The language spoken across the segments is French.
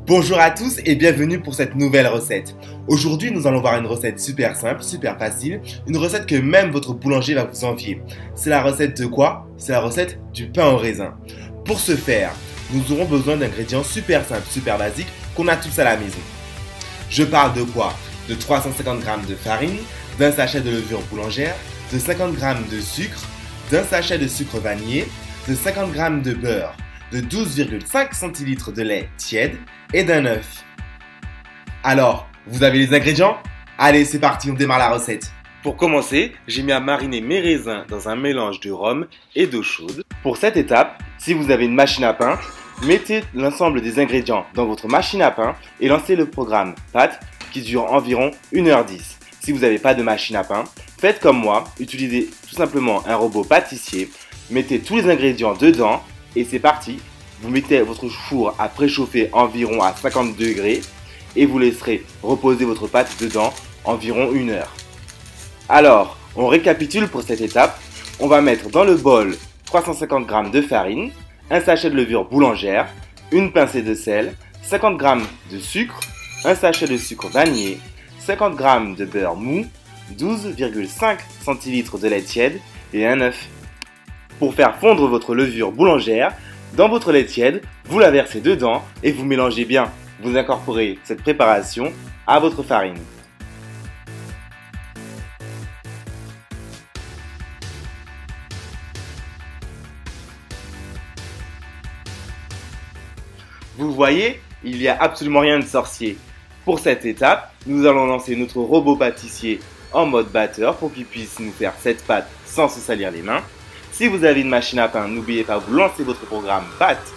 Bonjour à tous et bienvenue pour cette nouvelle recette. Aujourd'hui, nous allons voir une recette super simple, super facile, une recette que même votre boulanger va vous envier. C'est la recette de quoi? C'est la recette du pain au raisin. Pour ce faire, nous aurons besoin d'ingrédients super simples, super basiques qu'on a tous à la maison. Je parle de quoi? De 350 g de farine, d'un sachet de levure boulangère, de 50 g de sucre, d'un sachet de sucre vanillé, de 50 g de beurre, de 12,5 centilitres de lait tiède et d'un œuf. Alors, vous avez les ingrédients? Allez, c'est parti, on démarre la recette. Pour commencer, j'ai mis à mariner mes raisins dans un mélange de rhum et d'eau chaude. Pour cette étape, si vous avez une machine à pain, mettez l'ensemble des ingrédients dans votre machine à pain et lancez le programme pâte qui dure environ 1h10. Si vous n'avez pas de machine à pain, faites comme moi, utilisez tout simplement un robot pâtissier, mettez tous les ingrédients dedans et c'est parti. Vous mettez votre four à préchauffer environ à 50 degrés et vous laisserez reposer votre pâte dedans environ 1 heure. Alors, on récapitule pour cette étape. On va mettre dans le bol 350 g de farine, un sachet de levure boulangère, une pincée de sel, 50 g de sucre, un sachet de sucre vanillé, 50 g de beurre mou, 12,5 centilitres de lait tiède et un œuf. Pour faire fondre votre levure boulangère, dans votre lait tiède, vous la versez dedans et vous mélangez bien. Vous incorporez cette préparation à votre farine. Vous voyez, il n'y a absolument rien de sorcier. Pour cette étape, nous allons lancer notre robot pâtissier en mode batteur pour qu'il puisse nous faire cette pâte sans se salir les mains. Si vous avez une machine à pain, n'oubliez pas, vous lancez votre programme pâte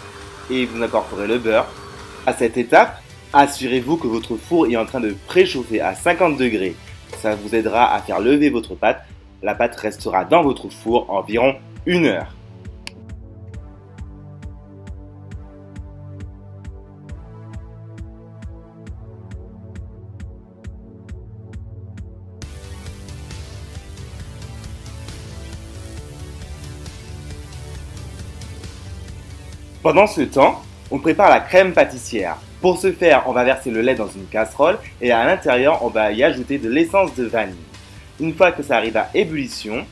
et vous incorporez le beurre. À cette étape, assurez-vous que votre four est en train de préchauffer à 50 degrés. Ça vous aidera à faire lever votre pâte. La pâte restera dans votre four environ 1 heure. Pendant ce temps, on prépare la crème pâtissière. Pour ce faire, on va verser le lait dans une casserole et à l'intérieur, on va y ajouter de l'essence de vanille. Une fois que ça arrive à ébullition,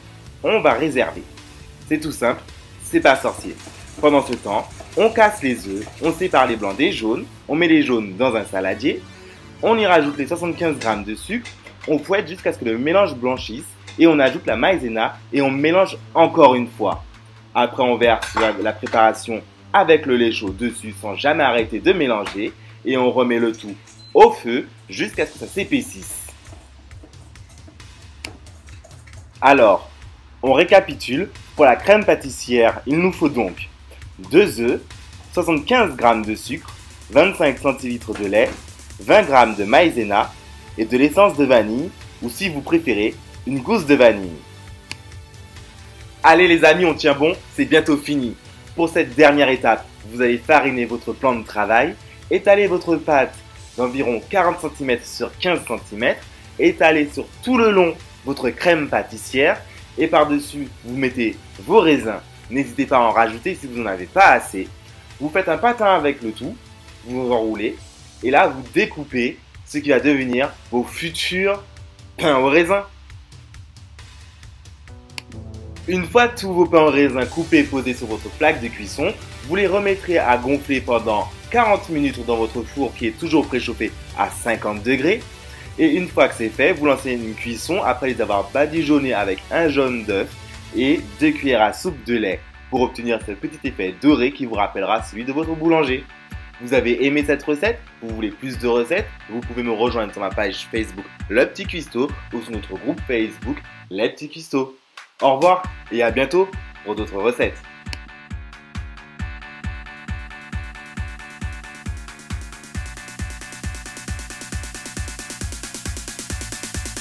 on va réserver. C'est tout simple, c'est pas sorcier. Pendant ce temps, on casse les œufs, on sépare les blancs des jaunes, on met les jaunes dans un saladier, on y rajoute les 75 g de sucre, on fouette jusqu'à ce que le mélange blanchisse et on ajoute la maïzena et on mélange encore une fois. Après, on verse la préparation avec le lait chaud dessus sans jamais arrêter de mélanger et on remet le tout au feu jusqu'à ce que ça s'épaississe. Alors, on récapitule. Pour la crème pâtissière, il nous faut donc 2 œufs, 75 g de sucre, 25 centilitres de lait, 20 g de maïzena et de l'essence de vanille ou si vous préférez, une gousse de vanille. Allez les amis, on tient bon, c'est bientôt fini. Pour cette dernière étape, vous allez fariner votre plan de travail, étaler votre pâte d'environ 40 cm sur 15 cm, étaler sur tout le long votre crème pâtissière et par-dessus, vous mettez vos raisins. N'hésitez pas à en rajouter si vous n'en avez pas assez. Vous faites un patin avec le tout, vous enroulez et là, vous découpez ce qui va devenir vos futurs pains au raisin. Une fois tous vos pains au raisin coupés et posés sur votre plaque de cuisson, vous les remettrez à gonfler pendant 40 minutes dans votre four qui est toujours préchauffé à 50 degrés. Et une fois que c'est fait, vous lancez une cuisson après les avoir badigeonnés avec un jaune d'œuf et 2 cuillères à soupe de lait pour obtenir ce petit effet doré qui vous rappellera celui de votre boulanger. Vous avez aimé cette recette? Vous voulez plus de recettes? Vous pouvez me rejoindre sur ma page Facebook Le Petit Cuistot ou sur notre groupe Facebook Les Petits Cuistots. Au revoir et à bientôt pour d'autres recettes.